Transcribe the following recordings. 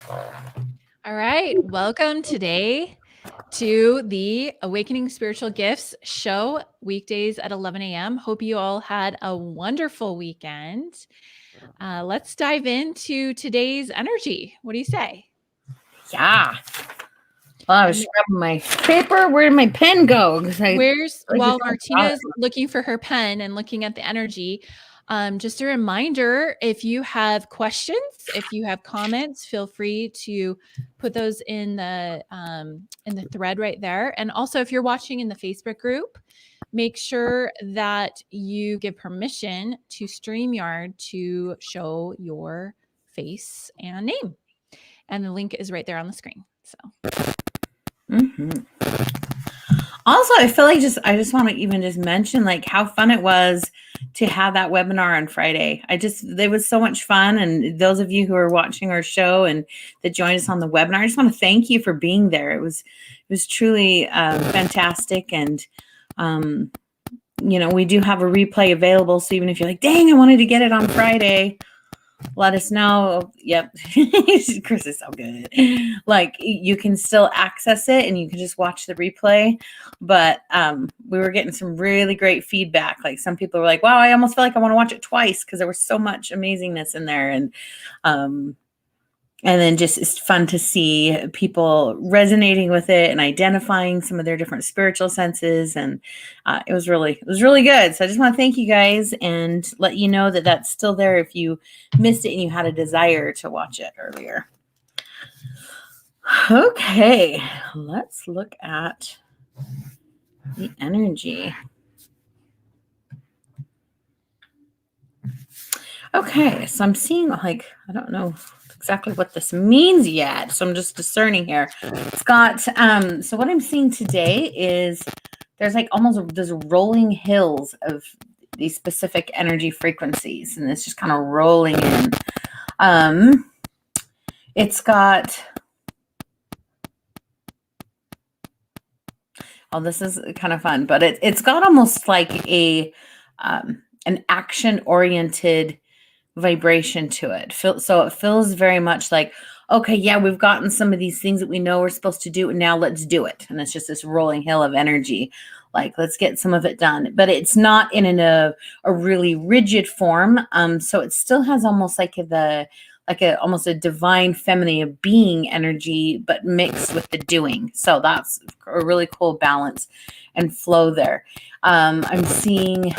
All right. Welcome today to the Awakening Spiritual Gifts show, weekdays at 11 a.m. Hope you all had a wonderful weekend. Let's dive into today's energy. What do you say? Yeah. Well, I was grabbing my paper. Where did my pen go? While Martina's looking for her pen and looking at the energy, just a reminder, if you have questions, if you have comments, feel free to put those in the thread right there. And also, if you're watching in the Facebook group, make sure that you give permission to StreamYard to show your face and name. And the link is right there on the screen. So. Also, I feel like I just want to even just mention like how fun it was to have that webinar on Friday. It was so much fun. And those of you who are watching our show and that joined us on the webinar, I just want to thank you for being there. It was truly fantastic. And, we do have a replay available. So even if you're like, dang, I wanted to get it on Friday, let us know. Yep. Chris is so good. Like you can still access it and you can just watch the replay. But we were getting some really great feedback. Like some people were like, wow, I almost feel like I want to watch it twice because there was so much amazingness in there. And then just it's fun to see people resonating with it and identifying some of their different spiritual senses. And it was really good. So I just want to thank you guys and let you know that that's still there if you missed it and you had a desire to watch it earlier. Okay, let's look at the energy. Okay, so I'm seeing like, I don't know exactly what this means yet. So I'm just discerning here. It's got, so what I'm seeing today is there's like almost there's rolling hills of these specific energy frequencies. And it's just kind of rolling in. It's got, oh, this is kind of fun, but it's got almost like an action-oriented vibration to it. So it feels very much like, okay, yeah, we've gotten some of these things that we know we're supposed to do, and now let's do it. And it's just this rolling hill of energy. Like, let's get some of it done. But it's not in a really rigid form. So it still has almost like almost a divine feminine being energy, but mixed with the doing. So that's a really cool balance and flow there. I'm seeing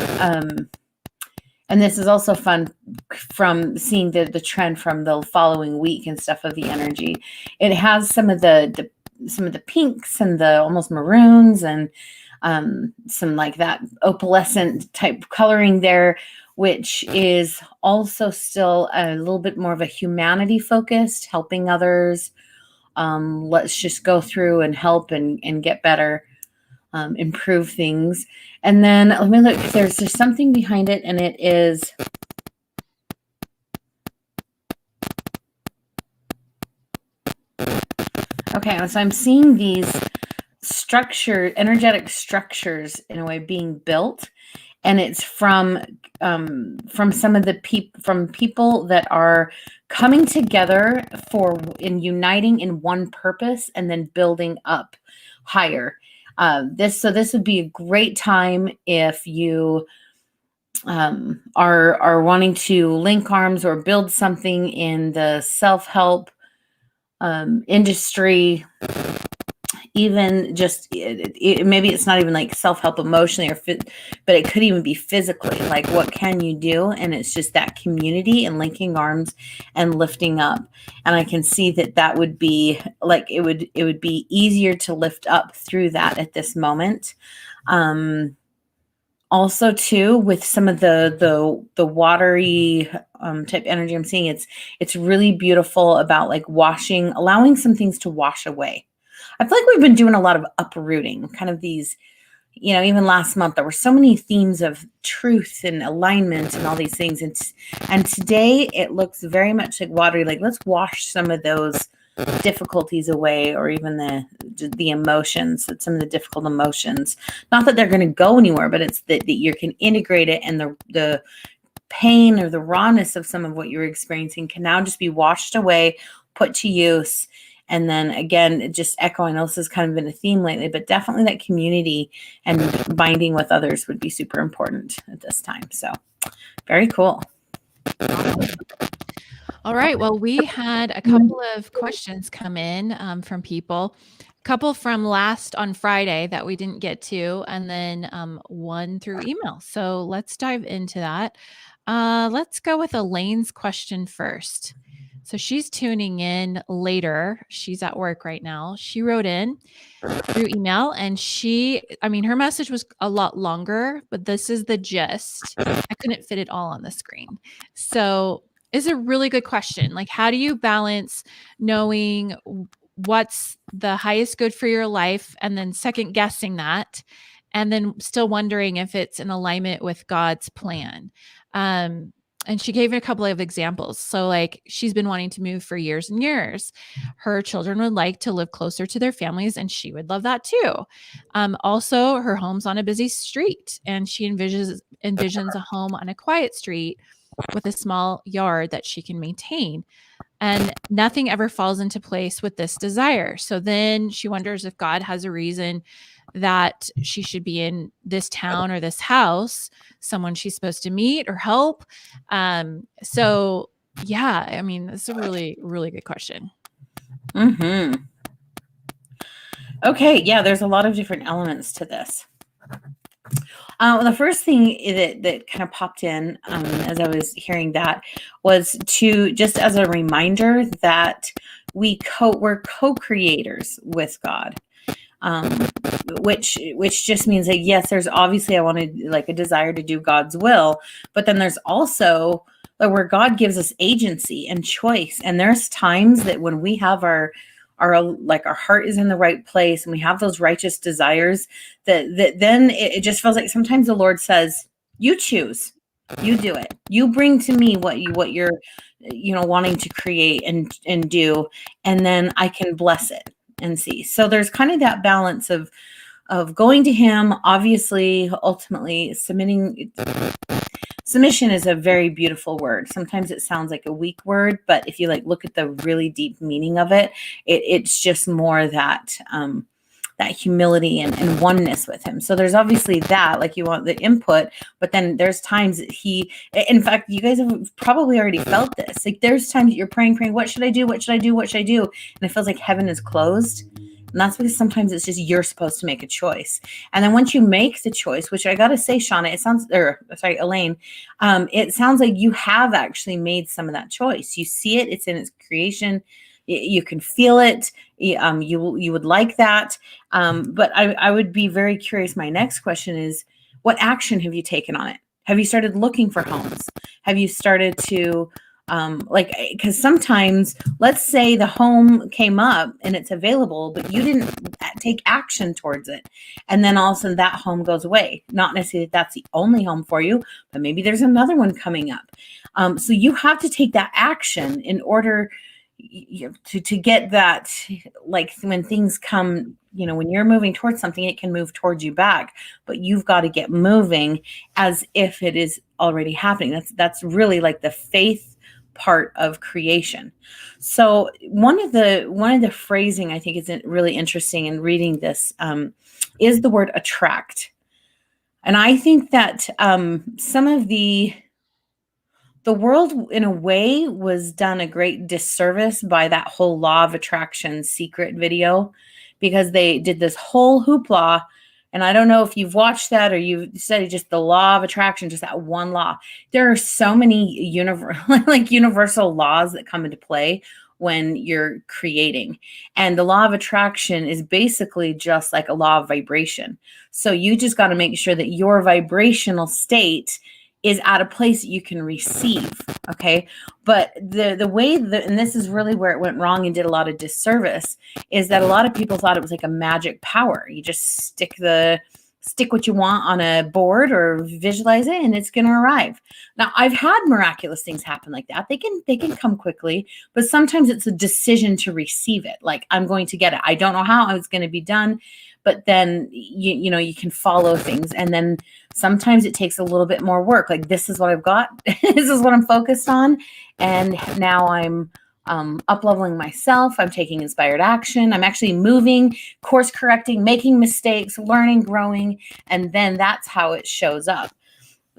and this is also fun from seeing the trend from the following week and stuff of the energy. It has some of the pinks and the almost maroons and some like that opalescent type coloring there, which is also still a little bit more of a humanity focused, helping others. Let's just go through and help and get better. Improve things. And then let me look if there's just something behind it, and it is okay. So I'm seeing these energetic structures in a way being built, and it's from some of the people that are coming together in uniting in one purpose and then building up higher. This would be a great time if you are wanting to link arms or build something in the self-help industry. Even just maybe it's not even like self-help emotionally but it could even be physically, like what can you do? And it's just that community and linking arms and lifting up. And I can see that would be like it would be easier to lift up through that at this moment. Also too, with some of the watery type energy I'm seeing, it's really beautiful about like allowing some things to wash away. I feel like we've been doing a lot of uprooting, kind of these, even last month, there were so many themes of truth and alignment and all these things. And today it looks very much like watery, like let's wash some of those difficulties away, or even the emotions, some of the difficult emotions. Not that they're going to go anywhere, but it's that you can integrate it, and the pain or the rawness of some of what you're experiencing can now just be washed away, put to use. And then again, just echoing, this has kind of been a theme lately, but definitely that community and binding with others would be super important at this time. So very cool. All right. Well, we had a couple of questions come in from people, a couple from last on Friday that we didn't get to, and then one through email. So let's dive into that. Let's go with Elaine's question first. So she's tuning in later. She's at work right now. She wrote in through email and her message was a lot longer, but this is the gist. I couldn't fit it all on the screen. So it's a really good question. Like, how do you balance knowing what's the highest good for your life and then second guessing that and then still wondering if it's in alignment with God's plan? And she gave a couple of examples. So like she's been wanting to move for years and years. Her children would like to live closer to their families and she would love that too. Also, her home's on a busy street and she envisions a home on a quiet street with a small yard that she can maintain. And nothing ever falls into place with this desire. So then she wonders if God has a reason that she should be in this town or this house, someone she's supposed to meet or help. So yeah, I mean, it's a really, really good question. Mm-hmm. Okay. Yeah, there's a lot of different elements to this. The first thing that kind of popped in as I was hearing that was to just as a reminder that we're co-creators with God. Which just means that yes, there's obviously I wanted like a desire to do God's will, but then there's also where God gives us agency and choice. And there's times that when we have our heart is in the right place and we have those righteous desires, that then it just feels like sometimes the Lord says, you choose, you do it, you bring to me what you're wanting to create and do, and then I can bless it and see. So there's kind of that balance of going to him, obviously, ultimately submitting. Submission is a very beautiful word. Sometimes it sounds like a weak word, but if you look at the really deep meaning of it, it's just more that that humility and oneness with him. So there's obviously that, you want the input, but then there's times that in fact, you guys have probably already felt this. There's times that you're praying, what should I do? What should I do? What should I do? And it feels like heaven is closed. And that's because sometimes it's just you're supposed to make a choice. And then once you make the choice, which I got to say, Shauna, Elaine, it sounds like you have actually made some of that choice. You see it. It's in its creation. You can feel it. You would like that. But I would be very curious. My next question is, what action have you taken on it? Have you started looking for homes? Have you started to because sometimes, let's say the home came up and it's available, but you didn't take action towards it. And then all of a sudden that home goes away. Not necessarily that that's the only home for you, but maybe there's another one coming up. So you have to take that action in order to get that, when things come, when you're moving towards something, it can move towards you back, but you've got to get moving as if it is already happening. That's really the faith part of creation. So one of the phrasing I think is really interesting in reading this is the word attract. And I think that some of the world in a way was done a great disservice by that whole law of attraction secret video, because they did this whole hoopla. And I don't know if you've watched that or you've studied just the law of attraction, just that one law. There are so many universal laws that come into play when you're creating. And the law of attraction is basically just like a law of vibration. So you just got to make sure that your vibrational state is at a place that you can receive. Okay. But the way and this is really where it went wrong and did a lot of disservice, is that a lot of people thought it was like a magic power. You just stick what you want on a board or visualize it and it's going to arrive. Now, I've had miraculous things happen like that. They can come quickly, but sometimes it's a decision to receive it. I'm going to get it. I don't know how it's going to be done, but then you can follow things. And then sometimes it takes a little bit more work. This is what I've got. This is what I'm focused on. And now I'm up-leveling myself. I'm taking inspired action. I'm actually moving, course correcting, making mistakes, learning, growing, and then that's how it shows up.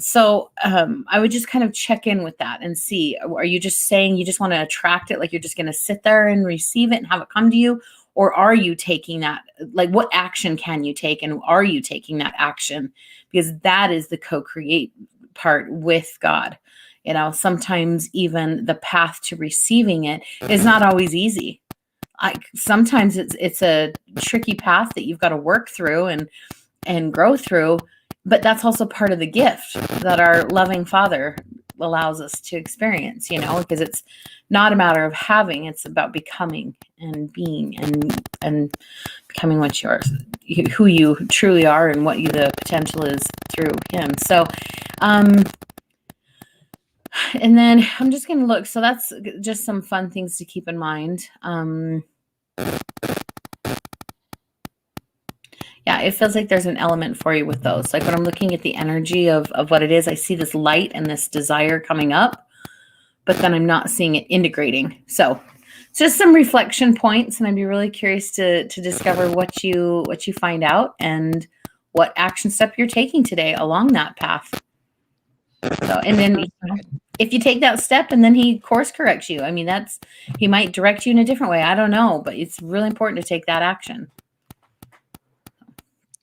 So I would just kind of check in with that and see, are you just saying you just want to attract it? Like you're just going to sit there and receive it and have it come to you? Or are you taking that? Like what action can you take? And are you taking that action? Because that is the co-create part with God. You know, sometimes even the path to receiving it is not always easy. Sometimes it's a tricky path that you've got to work through and grow through. But that's also part of the gift that our loving Father allows us to experience, you know, because it's not a matter of having, it's about becoming and being and becoming what who you truly are and what the potential is through him. So, and then I'm just going to look. So that's just some fun things to keep in mind. Yeah, it feels like there's an element for you with those. Like when I'm looking at the energy of what it is, I see this light and this desire coming up, but then I'm not seeing it integrating. So it's just some reflection points, and I'd be really curious to discover what you find out and what action step you're taking today along that path. So, and then if you take that step and then he course corrects you, I mean, he might direct you in a different way. I don't know, but it's really important to take that action.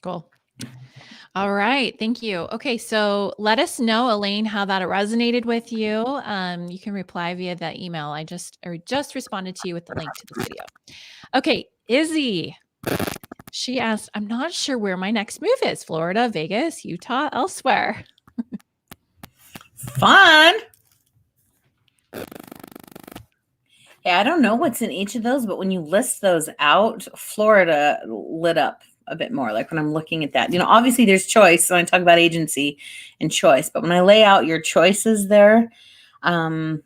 Cool. All right. Thank you. Okay. So let us know, Elaine, how that resonated with you. You can reply via that email. I just responded to you with the link to the video. Okay. Izzy, she asked, I'm not sure where my next move is. Florida, Vegas, Utah, elsewhere. Fun. Yeah, I don't know what's in each of those, but when you list those out, Florida lit up a bit more. Like when I'm looking at that, you know, obviously there's choice. So I talk about agency and choice, but when I lay out your choices there, and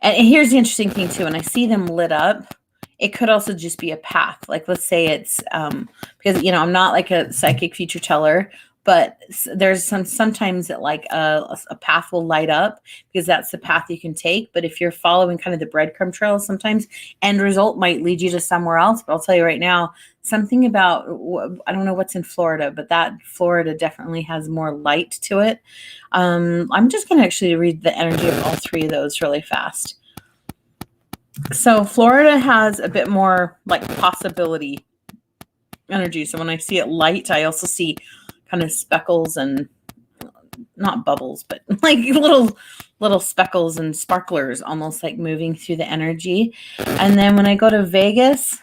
here's the interesting thing too, when I see them lit up, it could also just be a path. Like let's say it's because you know I'm not like a psychic future teller, but there's sometimes that like a path will light up because that's the path you can take. But if you're following kind of the breadcrumb trail, sometimes end result might lead you to somewhere else. But I'll tell you right now, something about, I don't know what's in Florida, but that Florida definitely has more light to it. I'm just going to actually read the energy of all three of those really fast. So Florida has a bit more like possibility energy. So when I see it light, I also see kind of speckles and not bubbles, but like little speckles and sparklers almost like moving through the energy. And then when I go to Vegas,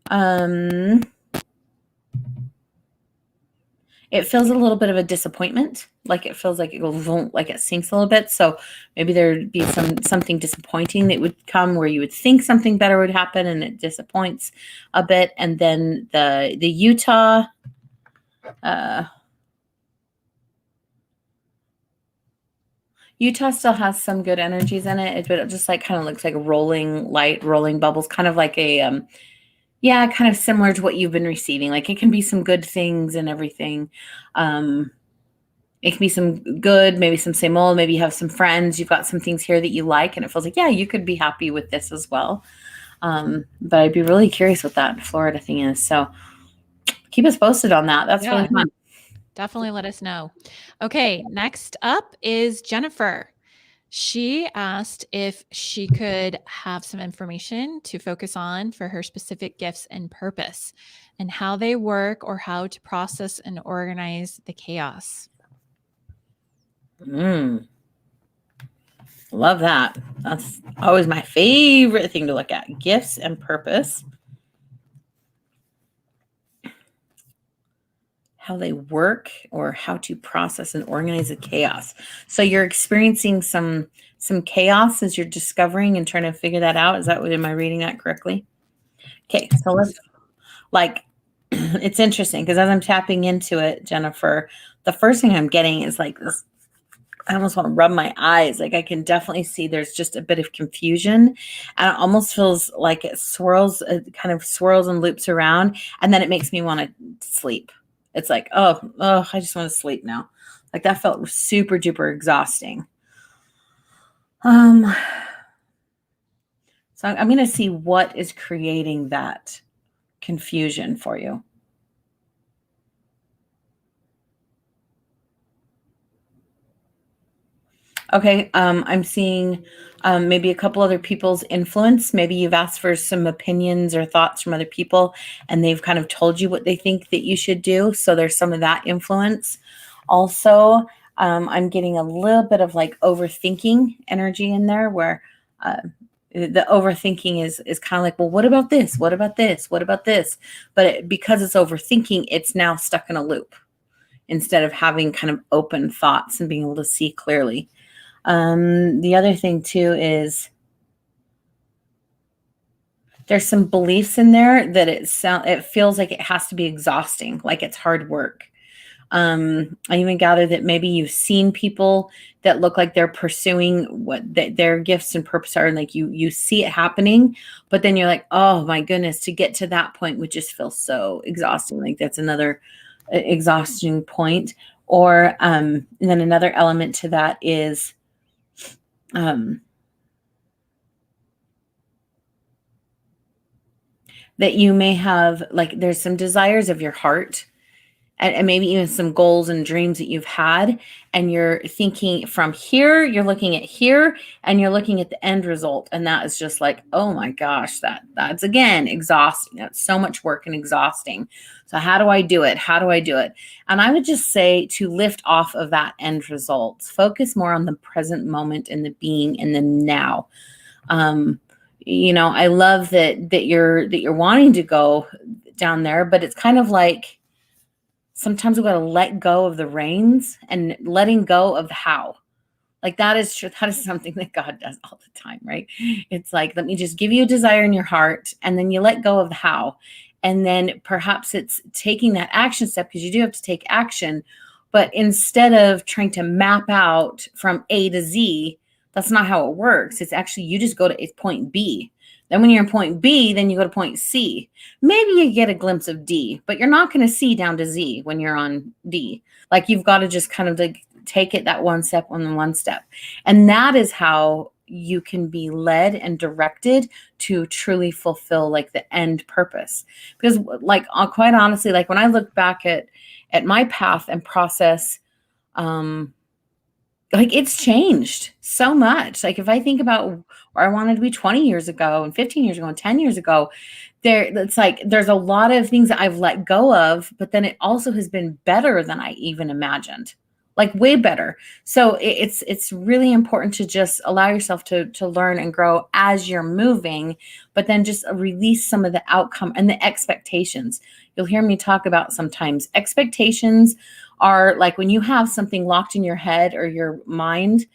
it feels a little bit of a disappointment. Like it feels like it goes like it sinks a little bit. So maybe there'd be something disappointing that would come where you would think something better would happen and it disappoints a bit. And then the Utah, Utah still has some good energies in it, but it just like kind of looks like rolling light, rolling bubbles, kind of like a yeah, kind of similar to what you've been receiving. Like it can be some good things and everything. It can be some good, maybe some same old, maybe you have some friends, you've got some things here that you like, and it feels like, yeah, you could be happy with this as well. But I'd be really curious what that Florida thing is. So keep us posted on that. That's really fun. Definitely let us know. Okay, next up is Jennifer. She asked if she could have some information to focus on for her specific gifts and purpose and how they work or how to process and organize the chaos. Love that. That's always my favorite thing to look at. Gifts and purpose. How they work or how to process and organize the chaos. So you're experiencing some chaos as you're discovering and trying to figure that out. Is that what, am I reading that correctly? Okay, so let's like, it's interesting because as I'm tapping into it, Jennifer, the first thing I'm getting is like this, I almost want to rub my eyes. Like I can definitely see there's just a bit of confusion and it almost feels like it swirls, it kind of swirls and loops around. And then it makes me want to sleep. It's like, oh, I just want to sleep now. Like that felt super duper exhausting. Um, so I'm going to see what is creating that confusion for you. Okay, I'm seeing maybe a couple other people's influence. Maybe you've asked for some opinions or thoughts from other people, and they've kind of told you what they think that you should do. So there's some of that influence. Also, I'm getting a little bit of like overthinking energy in there, where the overthinking is kind of like, well, what about this? What about this? What about this? But because it's overthinking, it's now stuck in a loop instead of having kind of open thoughts and being able to see clearly. The other thing too is there's some beliefs in there that it feels like it has to be exhausting, like it's hard work. I even gather that maybe you've seen people that look like they're pursuing what their gifts and purpose are, and like you see it happening, but then you're like, oh my goodness, to get to that point would just feel so exhausting. Like that's another exhausting point. Or and then another element to that is that you may have, like, there's some desires of your heart, and maybe even some goals and dreams that you've had, and you're thinking from here, you're looking at here, and you're looking at the end result, and that is just like, oh my gosh, that's again exhausting. That's so much work and exhausting. So how do I do it? How do I do it? And I would just say to lift off of that end result, focus more on the present moment and the being in the now. I love that you're wanting to go down there, but it's kind of like sometimes we got to let go of the reins and letting go of the how. Like that is true. That is something that God does all the time, right? It's like, let me just give you a desire in your heart, and then you let go of the how. And then perhaps it's taking that action step, because you do have to take action. But instead of trying to map out from A to Z, that's not how it works. It's actually, you just go to point B. Then when you're in point B, then you go to point C. Maybe you get a glimpse of D, but you're not going to see down to Z when you're on D. Like you've got to just kind of like take it that one step on the one step. And that is how you can be led and directed to truly fulfill like the end purpose. Because like, quite honestly, like when I look back at my path and process, like it's changed so much. Like if I think about where I wanted to be 20 years ago and 15 years ago and 10 years ago, it's like there's a lot of things that I've let go of, but then it also has been better than I even imagined. Like way better. So it's really important to just allow yourself to learn and grow as you're moving, but then just release some of the outcome and the expectations. You'll hear me talk about sometimes expectations are like when you have something locked in your head or your mind,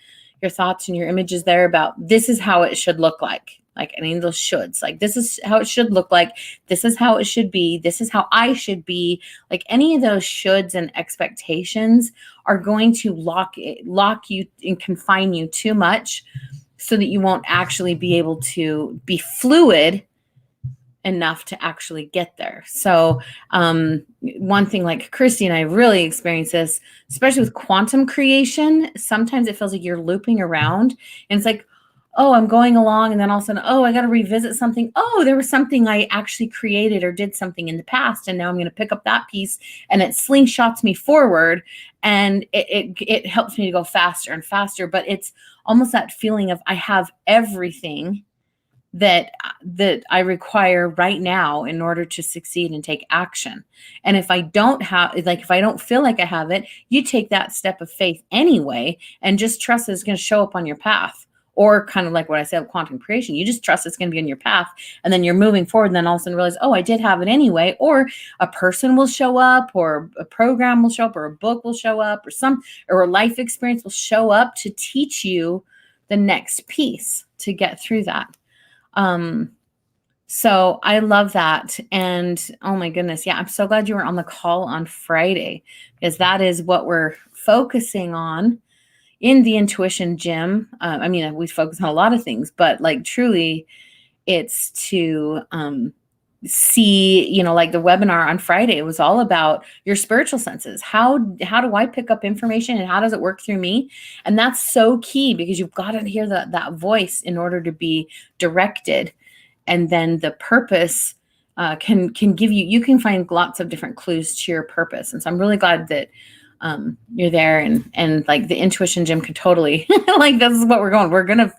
your thoughts and your images there about this is how it should look like any of those shoulds, like this is how it should look like, this is how it should be, this is how I should be, like any of those shoulds and expectations are going to lock you and confine you too much, so that you won't actually be able to be fluid enough to actually get there. So one thing, like Christy and I really experienced this, especially with quantum creation, sometimes it feels like you're looping around, and it's like, oh, I'm going along, and then all of a sudden, oh, I got to revisit something. Oh, there was something I actually created or did something in the past, and now I'm going to pick up that piece, and it slingshots me forward, and it helps me to go faster and faster. But it's almost that feeling of I have everything that I require right now in order to succeed and take action. And if I don't feel like I have it, you take that step of faith anyway, and just trust that it's going to show up on your path. Or kind of like what I said, quantum creation, you just trust it's going to be on your path, and then you're moving forward, and then all of a sudden realize, oh, I did have it anyway. Or a person will show up, or a program will show up, or a book will show up, or a life experience will show up to teach you the next piece to get through that. So I love that. And oh my goodness. Yeah. I'm so glad you were on the call on Friday, because that is what we're focusing on in the intuition gym. I mean, we focus on a lot of things, but like truly it's to, see, like the webinar on Friday was all about your spiritual senses. How do I pick up information and how does it work through me? And that's so key because you've got to hear that voice in order to be directed. And then the purpose can give you can find lots of different clues to your purpose. And so I'm really glad that you're there, and like the intuition gym can totally like, this is what we're going. We're going to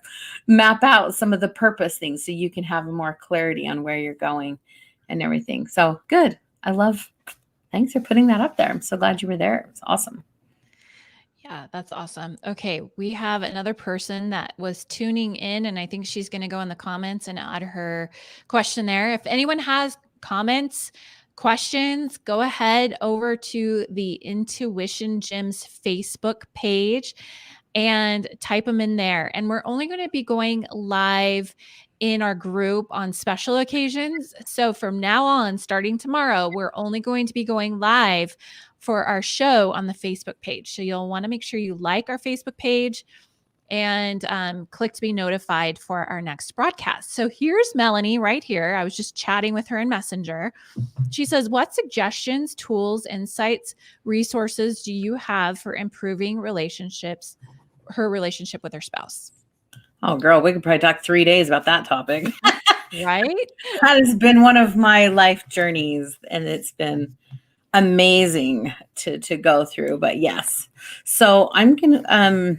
map out some of the purpose things so you can have more clarity on where you're going and everything. So good. Thanks for putting that up there. I'm so glad you were there. It was awesome. Yeah, that's awesome. Okay, we have another person that was tuning in, and I think she's going to go in the comments and add her question there. If anyone has comments, questions, go ahead over to the Intuition Gym's Facebook page and type them in there. And we're only going to be going live in our group on special occasions. So from now on, starting tomorrow, we're only going to be going live for our show on the Facebook page. So you'll want to make sure you like our Facebook page and click to be notified for our next broadcast. So here's Melanie right here. I was just chatting with her in Messenger. She says, what suggestions, tools, insights, resources do you have for improving her relationship with her spouse? Oh, girl, we could probably talk 3 days about that topic. Right? That has been one of my life journeys, and it's been amazing to go through. But yes, so I'm gonna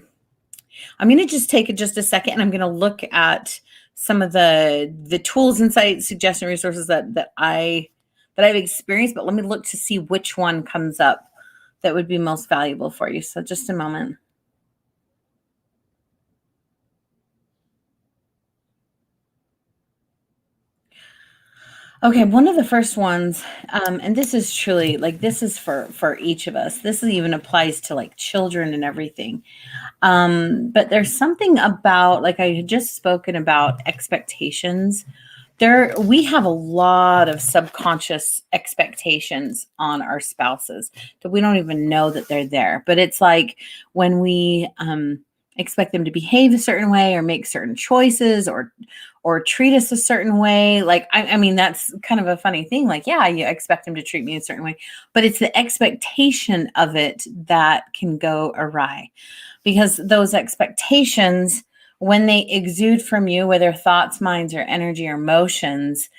just take just a second, and I'm gonna look at some of the tools, insights, suggestion, resources that I've experienced. But let me look to see which one comes up that would be most valuable for you. So just a moment. Okay, one of the first ones, and this is truly like, this is for each of us. This even applies to like children and everything. But there's something about, like I had just spoken about, expectations. We have a lot of subconscious expectations on our spouses that we don't even know that they're there. But it's like when we expect them to behave a certain way or make certain choices or treat us a certain way. Like, I mean, that's kind of a funny thing. Like, yeah, you expect them to treat me a certain way, but it's the expectation of it that can go awry, because those expectations, when they exude from you, whether thoughts, minds, or energy or emotions,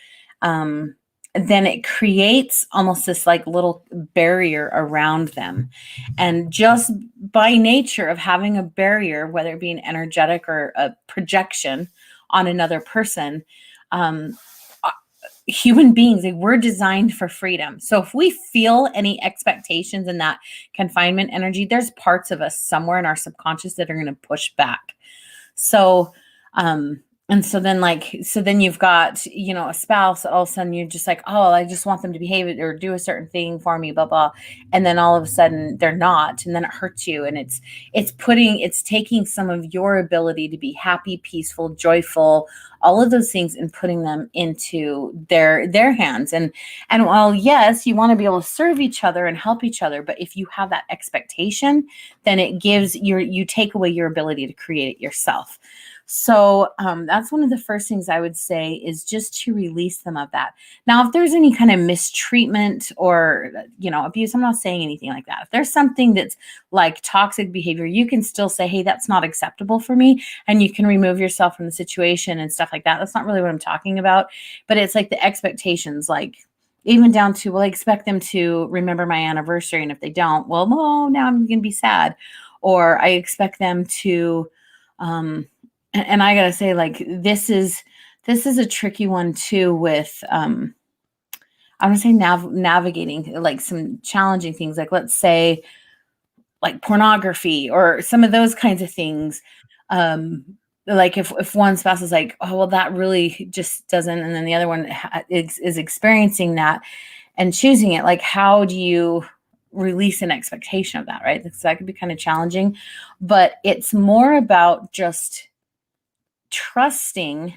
then it creates almost this like little barrier around them. And just by nature of having a barrier, whether it be an energetic or a projection on another person, human beings, like, we're designed for freedom. So if we feel any expectations in that confinement energy, there's parts of us somewhere in our subconscious that are going to push back. So, and so then you've got, a spouse, all of a sudden you're just like, oh, I just want them to behave or do a certain thing for me, blah, blah. And then all of a sudden they're not. And then it hurts you. And it's taking some of your ability to be happy, peaceful, joyful, all of those things, and putting them into their hands. And while, yes, you want to be able to serve each other and help each other, but if you have that expectation, then it gives you take away your ability to create it yourself. So that's one of the first things I would say, is just to release them of that. Now, if there's any kind of mistreatment or, abuse, I'm not saying anything like that. If there's something that's like toxic behavior, you can still say, hey, that's not acceptable for me. And you can remove yourself from the situation and stuff like that. That's not really what I'm talking about. But it's like the expectations, like even down to, well, I expect them to remember my anniversary. And if they don't, well, no, now I'm going to be sad. Or I expect them to, and I gotta say, like, this is a tricky one too, with I'm gonna say navigating like some challenging things, like let's say like pornography or some of those kinds of things. Like if one spouse is like, oh well, that really just doesn't, and then the other one is experiencing that and choosing it, like, how do you release an expectation of that, right? So that could be kind of challenging, but it's more about just trusting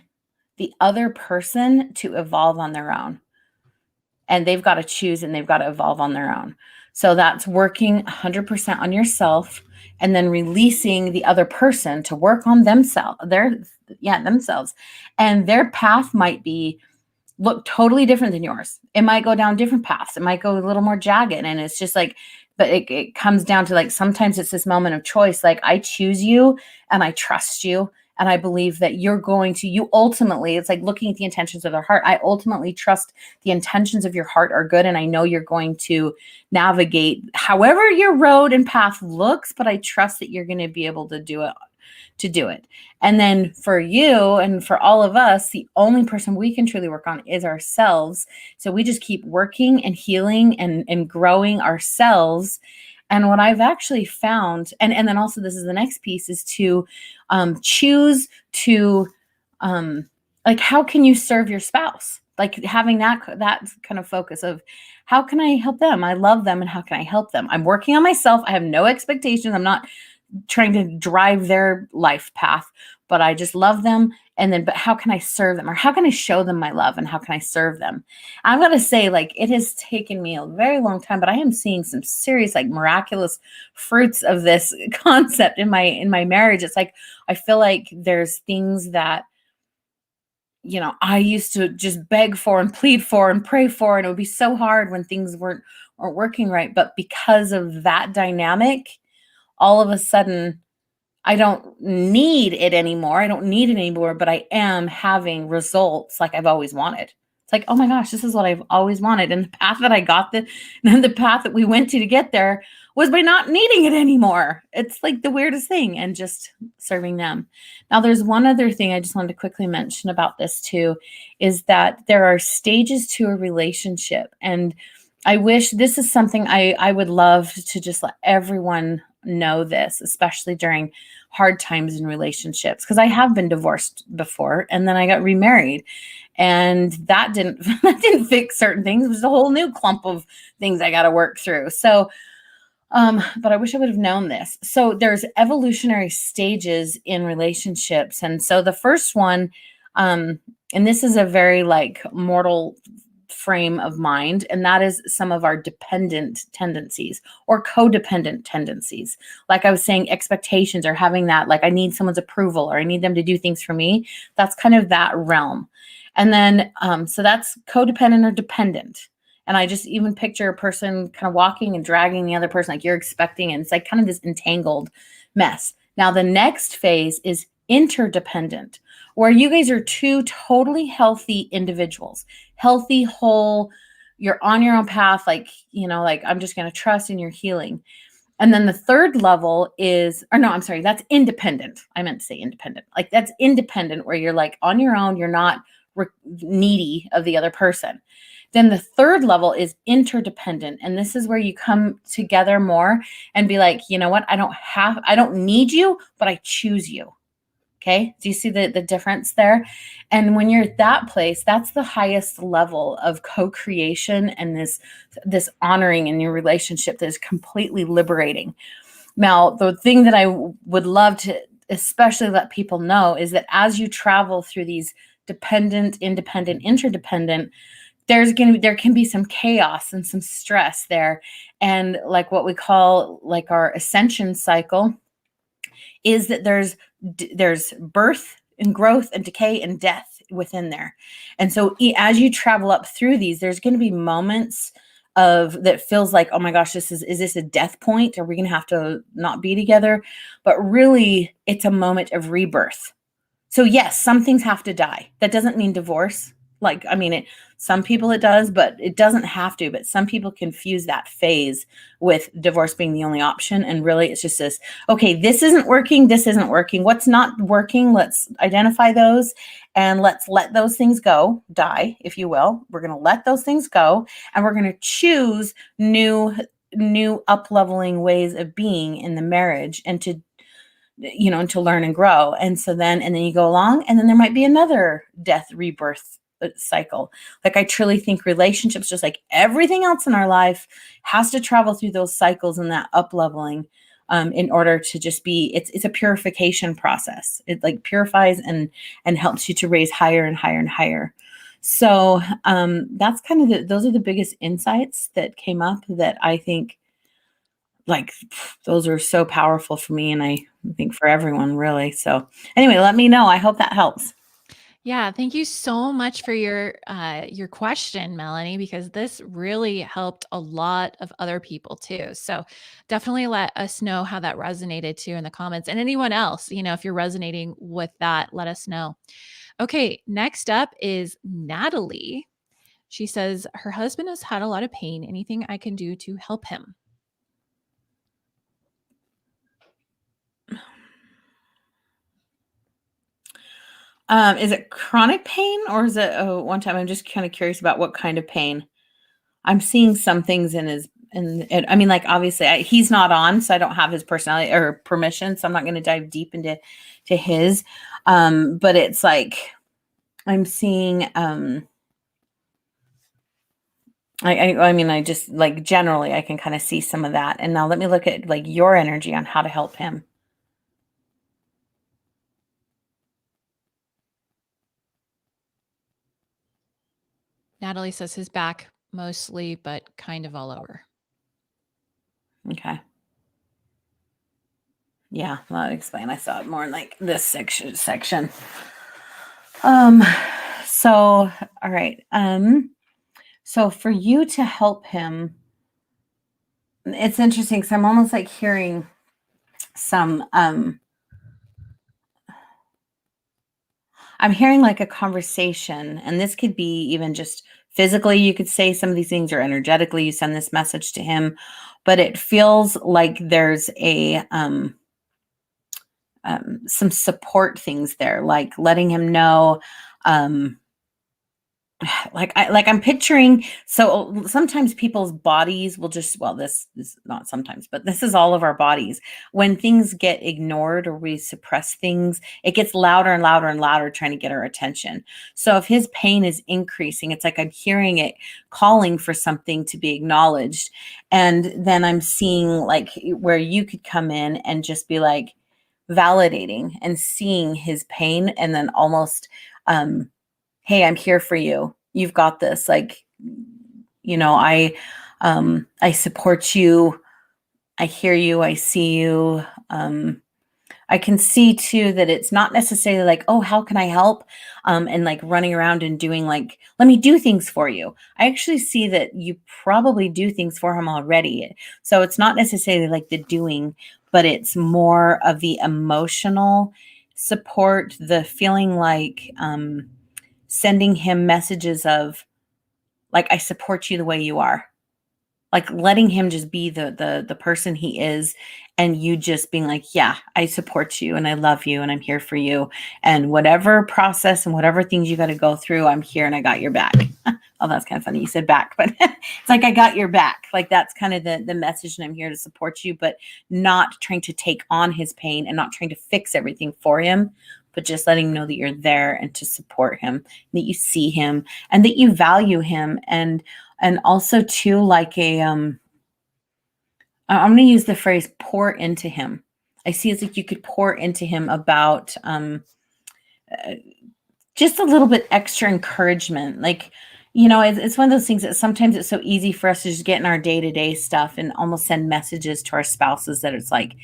the other person to evolve on their own. And they've got to choose and they've got to evolve on their own. So that's working 100% on yourself, and then releasing the other person to work on themselves. And their path might be look totally different than yours. It might go down different paths. It might go a little more jagged. And it's just like, but it comes down to like, sometimes it's this moment of choice. Like, I choose you and I trust you. And I believe that you ultimately, it's like looking at the intentions of their heart. I ultimately trust the intentions of your heart are good. And I know you're going to navigate however your road and path looks, but I trust that you're going to be able to do it. And then for you and for all of us, the only person we can truly work on is ourselves. So we just keep working and healing and growing ourselves. And what I've actually found, and then also this is the next piece, is to choose to like, how can you serve your spouse? Like having that kind of focus of, how can I help them? I love them, and how can I help them? I'm working on myself. I have no expectations. I'm not trying to drive their life path, but I just love them. And then, but how can I serve them, or how can I show them my love, and how can I serve them? I'm going to say, like, it has taken me a very long time, but I am seeing some serious, like, miraculous fruits of this concept in my marriage. It's like, I feel like there's things that, I used to just beg for and plead for and pray for, and it would be so hard when things weren't working right. But because of that dynamic, all of a sudden, I don't need it anymore. I don't need it anymore, but I am having results like I've always wanted. It's like, oh my gosh, this is what I've always wanted. And the path that I got and the path that we went to get there was by not needing it anymore. It's like the weirdest thing, and just serving them. Now, there's one other thing I just wanted to quickly mention about this too, is that there are stages to a relationship. And I wish, this is something I would love to just let everyone know this, especially during hard times in relationships, because I have been divorced before, and then I got remarried, and that didn't fix certain things. It was a whole new clump of things I got to work through. So, but I wish I would have known this. So there's evolutionary stages in relationships, and so the first one, and this is a very like mortal frame of mind, and that is some of our dependent tendencies or codependent tendencies. Like I was saying, expectations, or having that, like, I need someone's approval, or I need them to do things for me. That's kind of that realm. And then, so that's codependent or dependent. And I just even picture a person kind of walking and dragging the other person, like you're expecting, and it's like kind of this entangled mess. Now, the next phase is interdependent, where you guys are two totally healthy individuals, healthy, whole, you're on your own path, like, like, I'm just going to trust in your healing. And then the third level is, or no, I'm sorry, that's independent. I meant to say independent. Like, that's independent, where you're like on your own, you're not needy of the other person. Then the third level is interdependent. And this is where you come together more and be like, you know what? I don't need you, but I choose you. Okay. Do you see the difference there? And when you're at that place, that's the highest level of co-creation, and this honoring in your relationship that is completely liberating. Now, the thing that I would love to especially let people know is that as you travel through these dependent, independent, interdependent, there can be some chaos and some stress there. And like what we call like our ascension cycle is that there's birth and growth and decay and death within there. And so as you travel up through these, there's going to be moments of that feels like, oh my gosh, is this a death point? Are we going to have to not be together? But really, it's a moment of rebirth. So yes, some things have to die. That doesn't mean divorce. Like, I mean, some people it does, but it doesn't have to. But some people confuse that phase with divorce being the only option. And really, it's just this, okay, this isn't working. This isn't working. What's not working? Let's identify those, and let's let those things go, die, if you will. We're going to let those things go, and we're going to choose new up-leveling ways of being in the marriage, and to learn and grow. And then you go along, and then there might be another death rebirth cycle. Like, I truly think relationships, just like everything else in our life, has to travel through those cycles and that up leveling in order to just be, it's a purification process. It like purifies and helps you to raise higher and higher and higher. So that's kind of those are the biggest insights that came up that I think, like, those are so powerful for me, and I think for everyone, really. So anyway, let me know. I hope that helps. Yeah, thank you so much for your question, Melanie, because this really helped a lot of other people too. So definitely let us know how that resonated too in the comments. And anyone else, if you're resonating with that, let us know. Okay, next up is Natalie. She says her husband has had a lot of pain. Anything I can do to help him? Is it chronic pain or is it one time? I'm just kind of curious about what kind of pain. I'm seeing some things in his, I mean, like obviously he's not on, so I don't have his personality or permission, so I'm not going to dive deep into his. But it's like I'm seeing. I mean, I just like generally I can kind of see some of that. And now let me look at like your energy on how to help him. Natalie says his back mostly, but kind of all over. Okay. Yeah, I'll explain. I saw it more in like this section. So all right. So for you to help him, it's interesting because I'm almost like hearing some I'm hearing like a conversation, and this could be even just physically, you could say some of these things, or energetically, you send this message to him, but it feels like there's some support things there, like letting him know, um, I'm picturing, so sometimes people's bodies will just, well, this is not sometimes, but this is all of our bodies. When things get ignored or we suppress things, it gets louder and louder and louder trying to get our attention. So if his pain is increasing, it's like I'm hearing it calling for something to be acknowledged. And then I'm seeing like where you could come in and just be like validating and seeing his pain, and then almost hey, I'm here for you. You've got this. Like, I support you. I hear you. I see you. I can see too that it's not necessarily like, oh, how can I help? And like running around and doing like, let me do things for you. I actually see that you probably do things for him already. So it's not necessarily like the doing, but it's more of the emotional support, the feeling like, sending him messages of like, I support you the way you are, like letting him just be the person he is, and you just being like, yeah, I support you and I love you and I'm here for you, and whatever process and whatever things you got to go through, I'm here and I got your back. Oh, that's kind of funny you said back, but it's like I got your back. Like that's kind of the message, and I'm here to support you, but not trying to take on his pain and not trying to fix everything for him, but just letting him know that you're there and to support him, that you see him and that you value him. And also too, like I'm going to use the phrase pour into him. I see it's like you could pour into him about just a little bit extra encouragement. Like, it's one of those things that sometimes it's so easy for us to just get in our day-to-day stuff and almost send messages to our spouses that it's like,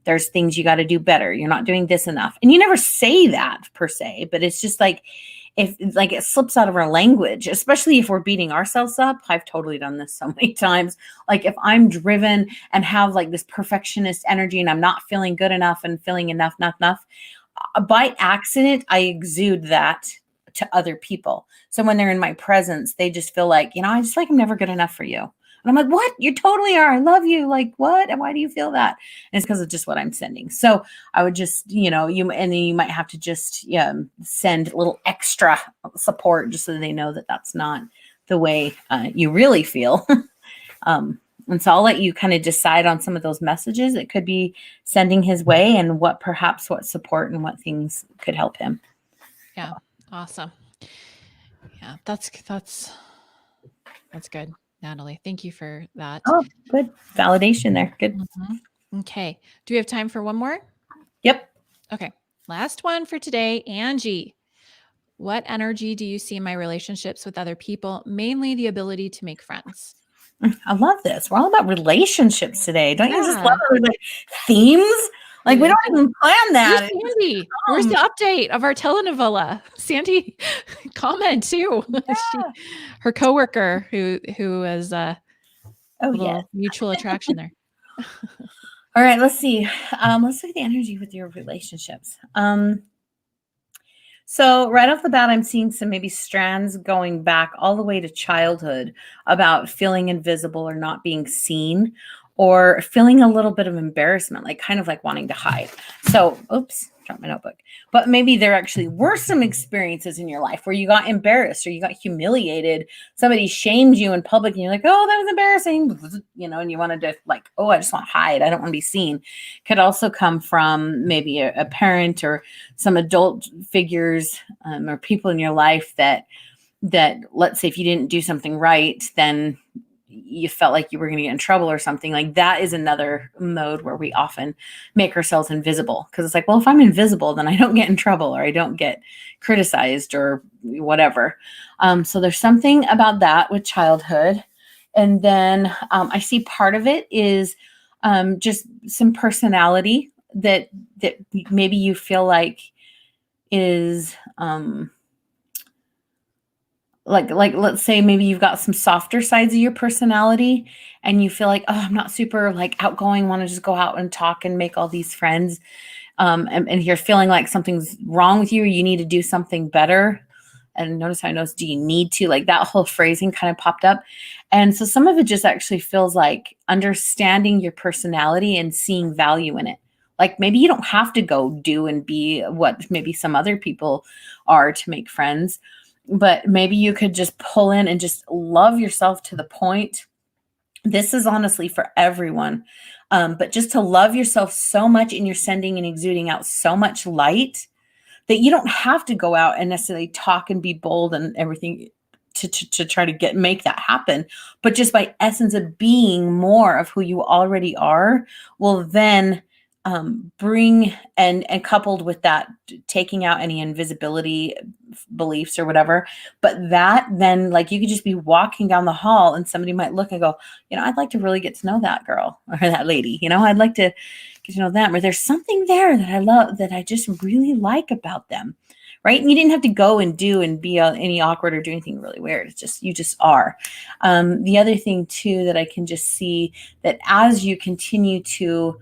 there's things you got to do better. You're not doing this enough. And you never say that per se, but it's just like, if like it slips out of our language, especially if we're beating ourselves up. I've totally done this so many times. Like if I'm driven and have like this perfectionist energy and I'm not feeling good enough and feeling enough, not enough, by accident, I exude that to other people. So when they're in my presence, they just feel like, I just like I'm never good enough for you. And I'm like, what? You totally are. I love you. Like, what? And why do you feel that? And it's because of just what I'm sending. So I would just, and then you might have to just send a little extra support just so they know that that's not the way you really feel. And so I'll let you kind of decide on some of those messages it could be sending his way, and what support and what things could help him. Yeah. Awesome. Yeah. That's good, Natalie. Thank you for that. Oh, good. Validation there. Good. Mm-hmm. Okay. Do we have time for one more? Yep. Okay. Last one for today. Angie, what energy do you see in my relationships with other people? Mainly the ability to make friends. I love this. We're all about relationships today. Don't you just Yeah. love our themes? Like, we don't even plan Where's that. Sandy? Where's the update of our telenovela? Sandy, comment too. Yeah. Her coworker who is a Oh, little yes. mutual attraction there. All right, let's see. Let's look at the energy with your relationships. So right off the bat, I'm seeing some maybe strands going back all the way to childhood about feeling invisible or not being seen or feeling a little bit of embarrassment, like kind of like wanting to hide. So, oops, dropped my notebook. But maybe there actually were some experiences in your life where you got embarrassed or you got humiliated. Somebody shamed you in public and you're like, oh, that was embarrassing, and you wanted to like, oh, I just want to hide. I don't want to be seen. Could also come from maybe a parent or some adult figures or people in your life that let's say if you didn't do something right, then you felt like you were going to get in trouble or something. Like that is another mode where we often make ourselves invisible, because it's like, well, if I'm invisible, then I don't get in trouble or I don't get criticized or whatever. So there's something about that with childhood. And then I see part of it is just some personality that maybe you feel like is like let's say maybe you've got some softer sides of your personality and you feel like, oh, I'm not super like outgoing, want to just go out and talk and make all these friends, and you're feeling like something's wrong with you or you need to do something better. And notice how I noticed, do you need to, like that whole phrasing kind of popped up. And so some of it just actually feels like understanding your personality and seeing value in it. Like maybe you don't have to go do and be what maybe some other people are to make friends, but maybe you could just pull in and just love yourself to the point. This is honestly for everyone. But just to love yourself so much and you're sending and exuding out so much light that you don't have to go out and necessarily talk and be bold and everything to try to make that happen. But just by essence of being more of who you already are will then bring and coupled with that, taking out any invisibility beliefs or whatever. But that then, like, you could just be walking down the hall and somebody might look and go, I'd like to really get to know that girl or that lady. I'd like to get to know them, or there's something there that I love, that I just really like about them. Right. And you didn't have to go and do and be any awkward or do anything really weird. It's just, you just are. The other thing too, that I can just see that as you continue to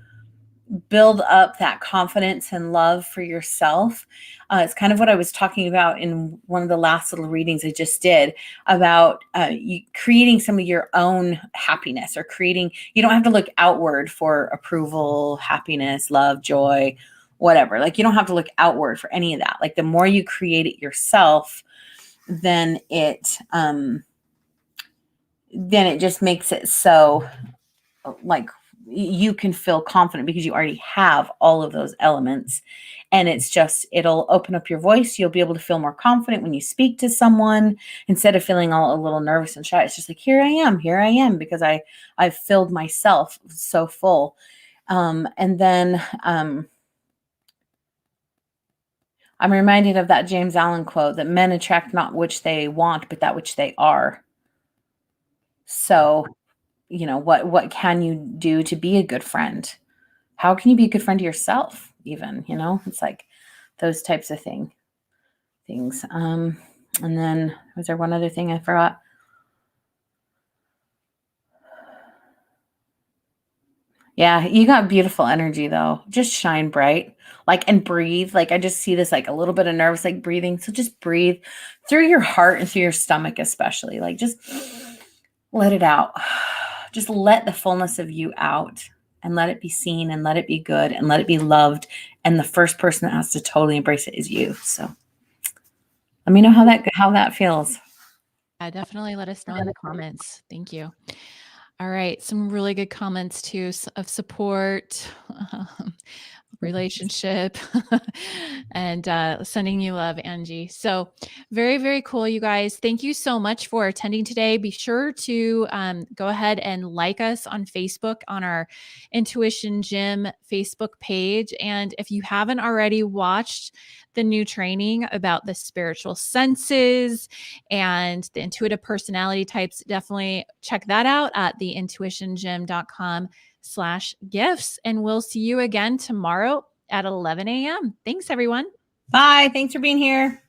build up that confidence and love for yourself. It's kind of what I was talking about in one of the last little readings I just did about you creating some of your own happiness, or you don't have to look outward for approval, happiness, love, joy, whatever. Like you don't have to look outward for any of that. Like the more you create it yourself, then it just makes it so like you can feel confident because you already have all of those elements. And it'll open up your voice. You'll be able to feel more confident when you speak to someone instead of feeling all a little nervous and shy. It's just like, here I am, because I've filled myself so full. And then I'm reminded of that James Allen quote that men attract not which they want, but that which they are. So what can you do to be a good friend? How can you be a good friend to yourself even? It's like those types of things. And then was there one other thing I forgot? Yeah, you got beautiful energy though. Just shine bright, and breathe. Like I just see this, like a little bit of nervous, like breathing. So just breathe through your heart and through your stomach, especially. Like just let it out. Just let the fullness of you out and let it be seen and let it be good and let it be loved. And the first person that has to totally embrace it is you. So let me know how that feels. Yeah, definitely let us know in the comments. Thank you. All right. Some really good comments too of support, relationship, and sending you love, Angie. So very, very cool, you guys. Thank you so much for attending today. Be sure to go ahead and like us on Facebook on our Intuition Gym Facebook page. And if you haven't already watched the new training about the spiritual senses and the intuitive personality types, definitely check that out at theintuitiongym.com www.weekdays.com/gifts. And we'll see you again tomorrow at 11 a.m. Thanks, everyone. Bye. Thanks for being here.